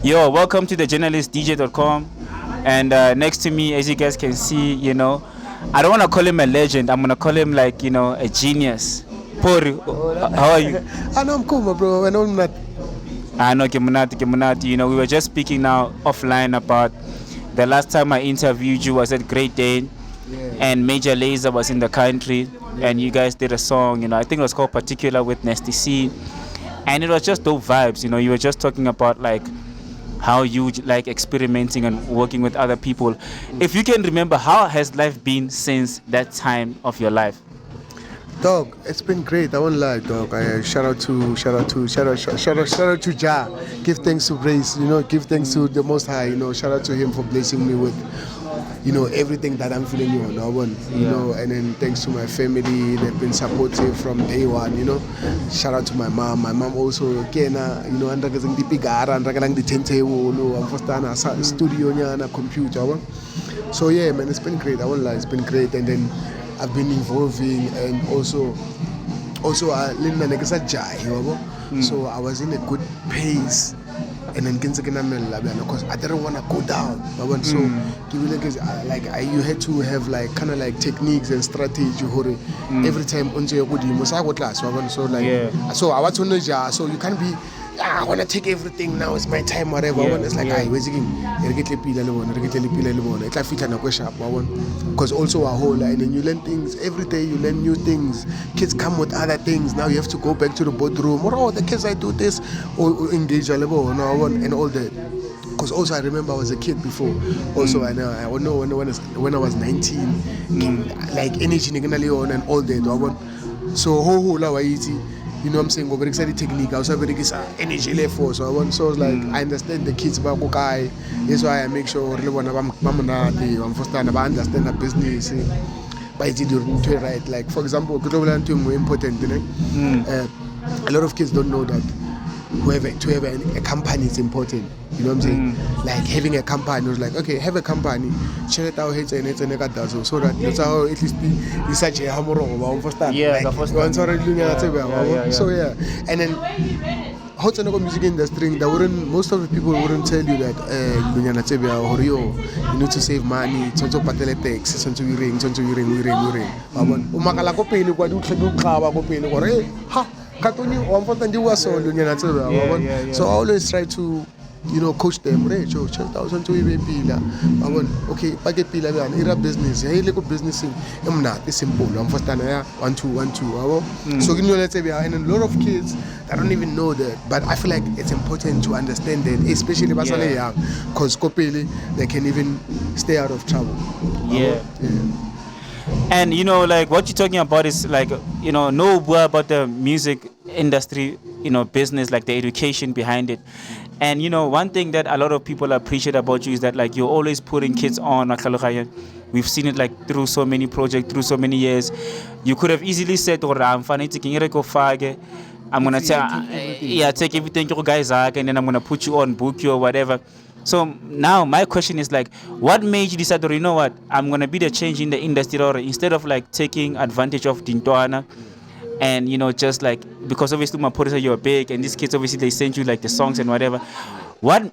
Yo, welcome to the journalistdj.com. And next to me, as you guys can see, I don't want to call him a legend. I'm going to call him like, a genius. Pori, how are you? I know I'm cool, my bro. I know I'm not. I know, Kemunati. We were just speaking now offline about the last time I interviewed you was at Great Dane. Yeah. And Major Lazer was in the country. Yeah. And you guys did a song, I think it was called Particular with Nasty C. And it was just dope vibes. You were just talking about like how you like experimenting and working with other people. If you can remember, how has life been since that time of your life? Dog, it's been great. I won't lie, dog. Shout out to Jah. Give thanks to Grace. Give thanks to the Most High. Shout out to him for blessing me with, everything that I'm feeling and then thanks to my family. They've been supportive from day one. Shout out to my mom. My mom also again. Andragazing the pigara, andragalang the tente. I'm first a studio na computer. So yeah, man, it's been great. I won't lie, it's been great. And then I've been evolving and also so I was in a good pace and then because I didn't want to go down. So you had to have like kind of like techniques and strategy every time so I want to know, so you can't be I want to take everything now, it's my time, whatever. It's like, because also our whole line, and you learn things every day, you learn new things. Kids come with other things. Now you have to go back to the boardroom. The kids, I do this, or engage a level, and all that. Because also I remember I was a kid before. Also I know when I was 19, like energy and all that. So what I'm saying, over excited technique, I also have energy left for. So I was like, I understand the kids about okay. That's why I make sure I understand the business. But it's doing right. Like for example, important. A lot of kids don't know that to have a company is important. You know what I'm saying? Like having a company was like, okay, have a company, share it out, so that that's how at least you such a hammer first time. Yeah, the first time. So yeah. And then how to know music industry, most of the people wouldn't tell you that you need to save money, to pay tax, to ring. So I always try to coach them. Okay, business. It's simple. One, two. So and a lot of kids that don't even know that, but I feel like it's important to understand that, especially young, because they can even stay out of trouble. And like what you're talking about is like know more about the music industry, business, like the education behind it. And one thing that a lot of people appreciate about you is that like you're always putting kids on. We've seen it like through so many projects, through so many years. You could have easily said, I'm gonna take everything you guys are, and then I'm gonna put you on, book you or whatever. So now my question is like, what made you decide, you know what, I'm gonna be the change in the industry, or instead of like taking advantage of Dintoana and just like, because obviously Maphorisa, you're big, and these kids obviously they send you like the songs and whatever. What's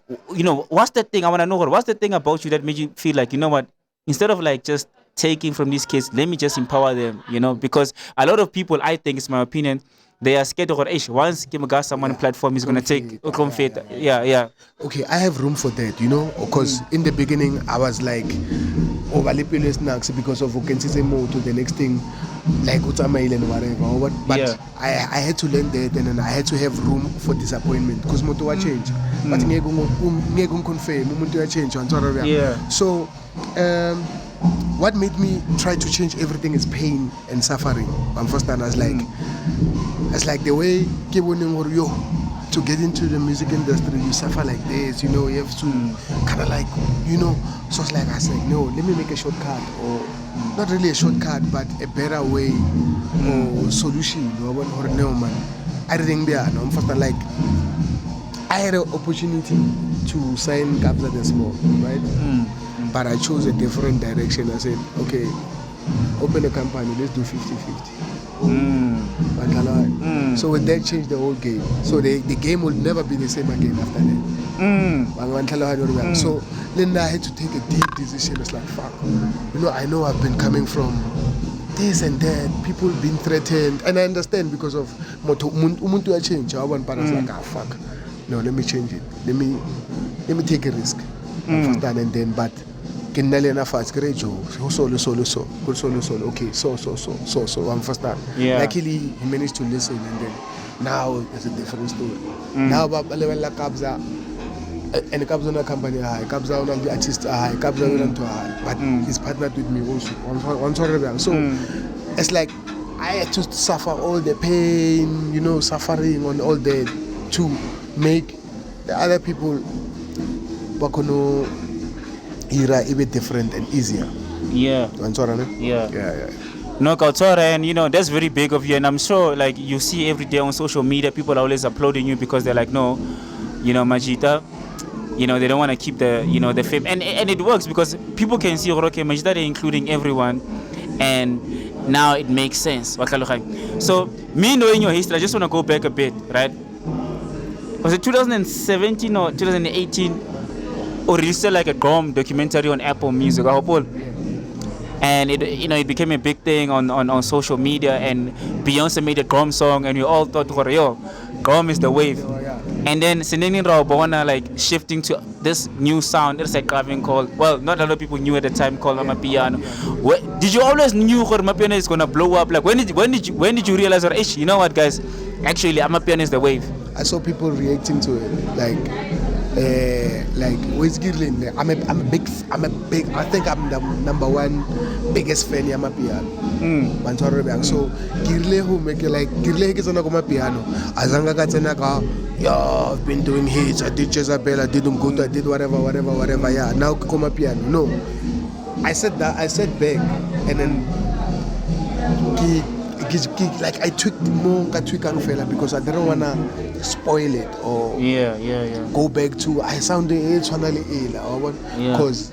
the thing I want to know? What's the thing about you that made you feel like, what, instead of like just taking from these kids, let me just empower them, because a lot of people, I think it's my opinion, they are scared of once someone platform is going to take comfort. Yeah. Okay, I have room for that, because in the beginning I was like overleaping snacks because of more to the next thing, like Utamail and whatever. But I had to learn that, and then I had to have room for disappointment because moto wa change. But change. So what made me try to change everything is pain and suffering. I'm first time as like the way to get into the music industry, you suffer like this, you have to kind of like, so it's like I said, no, let me make a shortcut, or not really a shortcut, but a better way or solution. I didn't be I'm first like I had an opportunity to sign Kabza De Small, right? But I chose a different direction. I said, okay, open a company, let's do 50-50. So with that changed the whole game. So the game will never be the same again after that. So then I had to take a deep decision. It's like, fuck, I know I've been coming from this and that, people being threatened, and I understand because of umuntu change. I want parents like, fuck, no, let me change it. Let me take a risk. And then, but can enough as great solo. Okay, so I'm first time. Luckily he managed to listen, and then now it's a different story. Now level like Kabza and Kabza na company high, Kabza on the artist high, Kabza on to high, but he's partnered with me also on so it's like I had to suffer all the pain, suffering on all that to make the other people Bakono era a bit different and easier. Yeah. No, Kautora, and that's very big of you, and I'm sure like you see every day on social media, people are always applauding you because they're like, no, Majita, they don't want to keep the the fame, and it works because people can see okay, Majita, they're including everyone, and now it makes sense. So me knowing your history, I just want to go back a bit, right? Was it 2017 or 2018? Or released like a Grom documentary on Apple Music, and it became a big thing on social media, and Beyonce made a Grom song, and we all thought, yo, Grom is the wave. And then Sineni Raubona like shifting to this new sound, it's like driving called, well, not a lot of people knew at the time, called Amapiano. Did you always knew Amapiano is gonna blow up? Like when did you realize, or you know what, guys, actually Amapiano is the wave? I saw people reacting to it, like where's Girlin? I'm a big, I think I'm the number one biggest fan of Amapiano. So Girle who make it like Girle is on Amapiano. Azanga Katenaka, I've been doing hits, I did Jezabel, I did Umguta, I did whatever, yeah. Now Amapiano. No. I said back, and then like I tweaked more fella because I didn't wanna spoil it or go back to I sounded ill because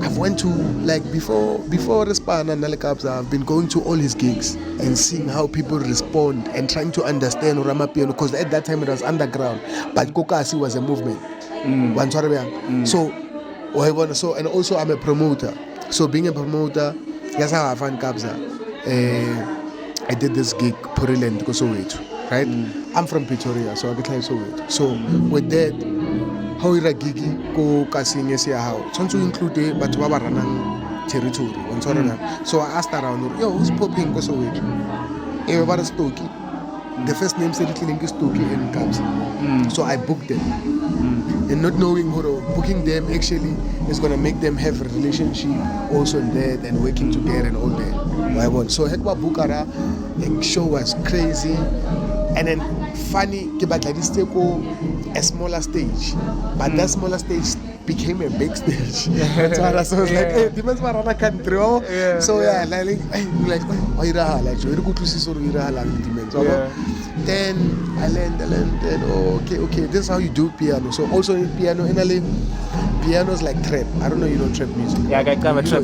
I've went to like before Respan and Kabza, I've been going to all his gigs and seeing how people respond and trying to understand Amapiano because at that time it was underground, but Kokasi was a movement. So and also I'm a promoter. So being a promoter, that's how I found Kabza. I did this gig Puriland Soweto, right? I'm from Pretoria, so I became Soweto. So with that, how is a gigi go casting how? So to include but Wabaranang territory. So I asked around, yo, who's popping Soweto? Everybody Stoki. The first name said it is Stoki and Kabza. So I booked them. And not knowing who booking them actually is gonna make them have a relationship also in that and working together and all that. So Hekwa Bukara, the show was crazy, and then funny, a smaller stage, but that smaller stage became a big stage. So I was like, hey, depends on another country. So then I learned, okay, this is how you do piano. So also in piano, piano is like trap. I don't know, you know trap music. Yeah, I can cover trap.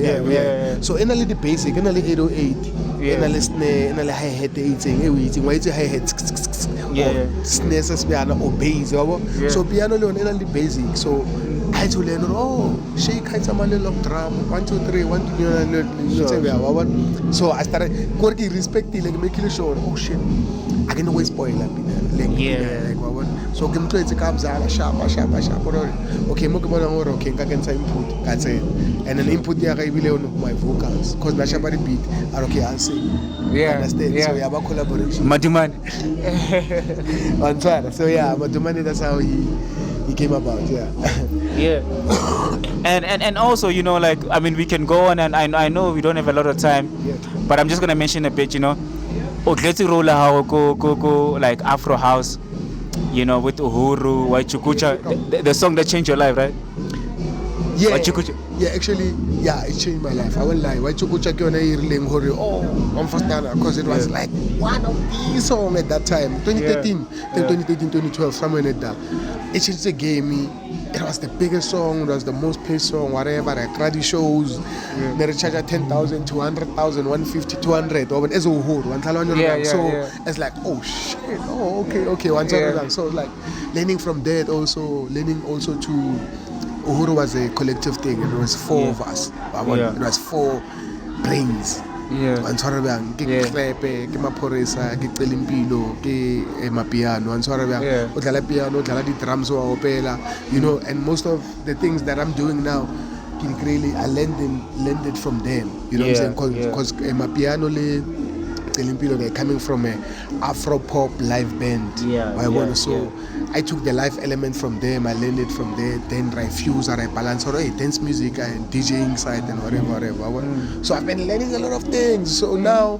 So in the basic, in the 808, in the snare, in the hi-hat, why is hi-hat? Snares piano or bass. So piano in the basic. So I had to learn, shake heights a little drum, 1, 2, 3, 1, 2, so I started respecting, like making sure, shit, I can always spoil up. So give me to Kabza, sharp. Okay, okay, I can say input, that's it. And an input there, I will on my vocals, because the Shabari beat, okay, I'll sing. Understand? So we have a collaboration. Maduman. So Maduman, that's how he came about, and also, like, I mean, we can go on, and I know we don't have a lot of time, but I'm just gonna mention a bit, let's roll how go like Afro House, with Uhuru, Waichukucha, the song that changed your life, right? Waichukucha. Yeah, actually, it changed my life. I won't lie. Waichukucha I'm first because it was like one of these songs at that time, 2013, 2012, somewhere like that. it changed the game. It was the biggest song, it was the most played song, whatever. I cried shows, they charge 10,000, 200,000, 150, 200. Or as a whole, so it's like, oh shit, oh okay. So like learning from that learning also to Uhuru was a collective thing. It was four of us. It was four brains. Ke Maphorisa, ke Themba, ke Amapiano, udlala piano, udlala di drums wa opela, you know, and most of the things that I'm doing now, I learned it from them, you know what I'm saying? Because Amapiano Themba, they're coming from a Afro pop live band. I took the live element from them, I learned it from there, then I fuse or I balance or dance music and DJing side and whatever. So I've been learning a lot of things. So now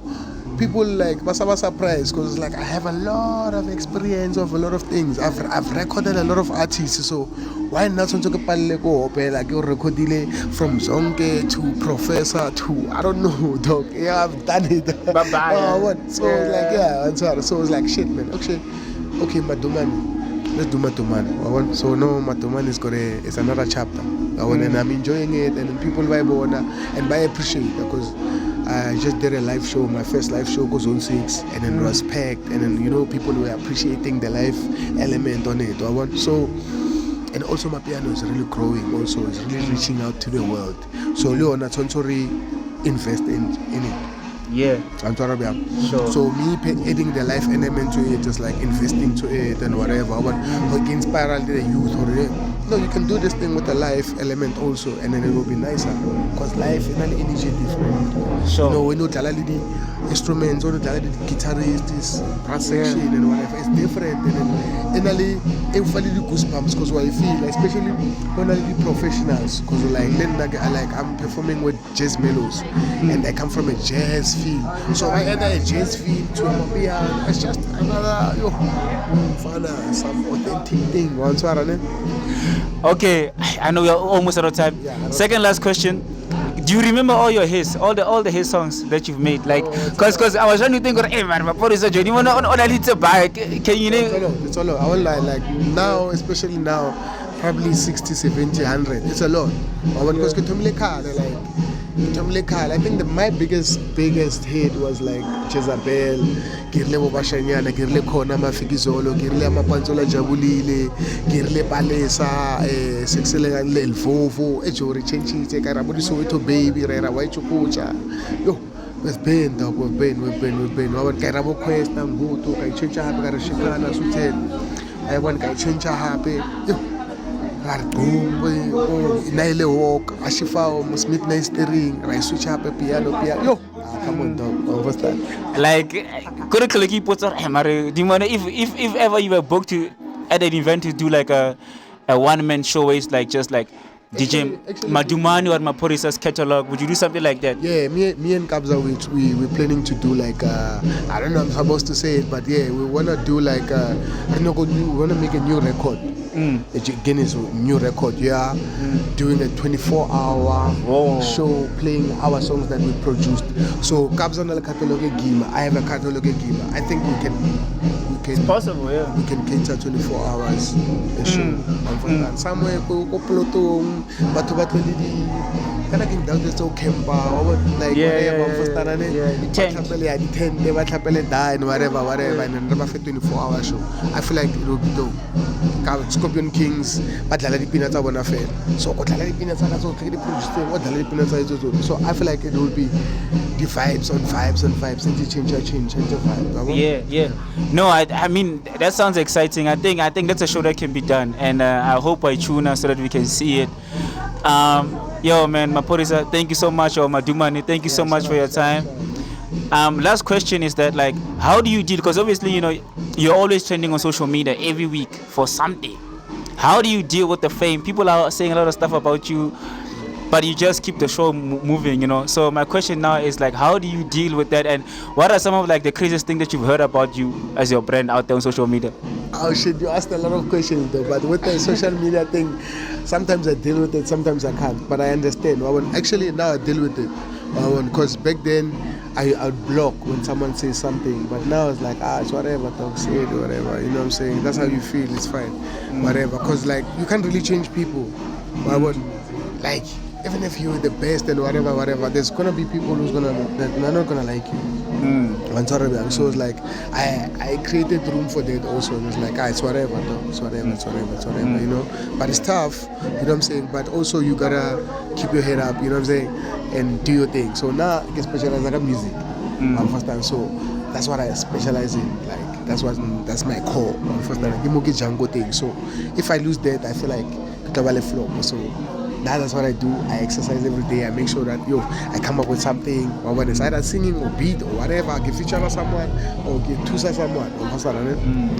people like Basaba surprised because like I have a lot of experience of a lot of things. I've recorded a lot of artists. So why not to like you recorded from Zonke to Professor to I don't know dog. Yeah, I've done it. So it's like shit man. Okay, Madumani. Let's do Matumani. So no, Matumani it's another chapter. And I'm enjoying it, and people vibe on and I appreciate it because I just did a live show. My first live show goes on 6, and then it was packed, and then you know people were appreciating the live element on it. So, and also my piano is really growing. Also, it's really reaching out to the world. So Leona Tonsori invest in it. Yeah. Sure. So me adding the life element to it, just like investing to it and whatever. But inspire the youth or no, you can do this thing with a life element also, and then it will be nicer. Because life is an energy different. Sure. You know, when you tell the instruments or the guitarist, this brass section and whatever, it's different. And then it will the goosebumps because what I feel, especially when I do professionals, because I'm performing with jazz mellows, and I come from a jazz feel. So I enter a jazz feel to a Amapiano. It's just another some authentic thing. Okay, I know we're almost out of time. Second last question. Do you remember all your hits, all the hit songs that you've made? Like, cause I was trying to think, hey man, Maphorisa, you want on a little bike? Can you name? It's a lot. I won't lie. Like now, especially now, probably 60, 70, 100. It's a lot. Because I think my biggest hit was like Jezabel, Girle Bashanyana, Girle Kona Mafikizolo, Girle Mapanzola Jabulile, Girle Palesa, Sexele and Lel Vovo, Ejori Chenchi, Karabudi Soweto Baby, Rera Waichukucha. Yo, we've been. Our Karabo Quest and Guto, I change a happy Shikana Suten. I want to change a happy. Yo. Naile walk, Ashifa, midnight steering, I switch up a piano. Yo, come on, dog, understand? Like, couldn't keep what's up, if ever you were booked to at an event to do like a one-man show where it's like just like DJ Madumani or Maphorisa's catalog, would you do something like that? Yeah, me and Kabza, we're planning to do like I don't know, I'm supposed to say it, but yeah, we wanna do like we wanna make a new record. Again, is a new record. Doing a 24-hour show playing our songs that we produced. So Kabza na catalog game. I have a catalog game. I think we can. It's possible, yeah. We can cater 24 hours a show. Somewhere go Plotong, but kind of down to so Kemba or like whatever. They were die and whatever, and then never 24-hour show. I feel like it will be dope. Scorpion Kings, but the peanuts are one affair. So what the peanuts are also what the peanuts are. So I feel like it will be the vibes on vibes and the change the vibe. Yeah. No, I mean that sounds exciting. I think that's a show that can be done, and I hope I tune us so that we can see it. Yo man, Maphorisa, thank you so much. Or Madumani, thank you so much for your time. Last question is that like, how do you deal? Because obviously, you know, you're always trending on social media every week for something. How do you deal with the fame? People are saying a lot of stuff about you, but you just keep the show moving, you know. So my question now is like, how do you deal with that? And what are some of like the craziest things that you've heard about you as your brand out there on social media? Oh shit, you asked a lot of questions though. But with the social media thing, sometimes I deal with it, sometimes I can't. But I understand. Actually now I deal with it. Because back then I'd block when someone says something, but now it's like, it's whatever, talk, say it, whatever, you know what I'm saying? That's how you feel, it's fine, whatever, because like, you can't really change people, but like, even if you're the best and whatever, there's gonna be people that are not gonna like you. So it's like, I created room for that also, and it's like, it's whatever, though. It's whatever, you know, but it's tough, you know what I'm saying, but also you gotta keep your head up, you know what I'm saying, and do your thing. So now I can specialize in music, first time, so that's what I specialize in, like, that's my core, first time, Django thing. So if I lose that, I feel like it's a flop, so that's what I do. I exercise every day. I make sure that I come up with something, or when it's either singing or beat or whatever, I can feature someone or get to someone.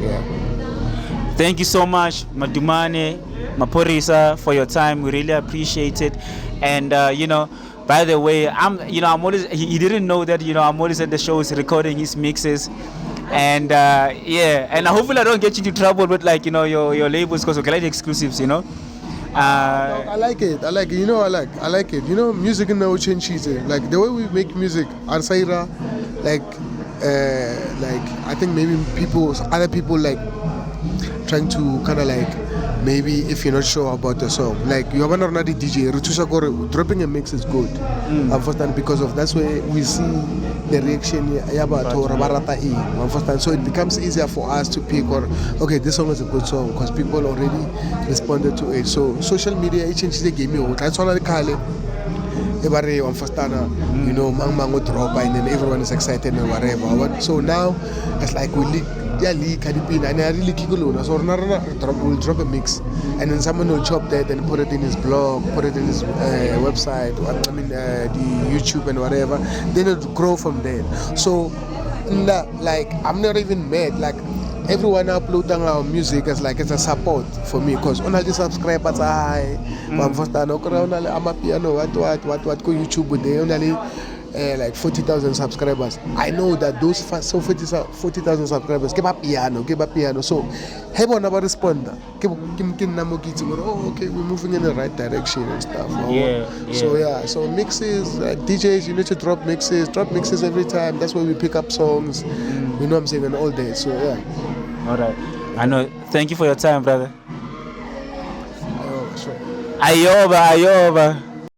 Yeah. Thank you so much, Madumane Maphorisa, for your time. We really appreciate it. And by the way, I'm always. He didn't know that I'm always at the shows recording his mixes. And and hopefully I don't get you into trouble with your labels, because we collect exclusives, I like it. I like it. Music in the change cheese. Like the way we make music, Arsaira, like I think maybe other people like trying to kind of like, maybe if you're not sure about the song, like you have another DJ, dropping a mix is good. Understand? Because of that's where we see the reaction. So it becomes easier for us to pick, or okay, this song is a good song because people already responded to it. So social media, it changes the game. That's all I call it. Mang drop and then everyone is excited and whatever. So now it's like we leak and I really kick alone. So we'll drop a mix and then someone will chop that and put it in his blog, put it in his website, the YouTube and whatever. Then it'll grow from there. So like I'm not even mad. Like everyone uploading our music is like it's a support for me, because only the subscribers are high. Amapiano, what go YouTube with they only like 40,000 subscribers. I know that those 40,000 subscribers keep a piano. So have on about responder. Okay, we're moving in the right direction and stuff. So mixes, like DJs, you need to drop mixes every time. That's where we pick up songs. You know what I'm saying, and all day. So all right. I know. Thank you for your time, brother. Ayoba.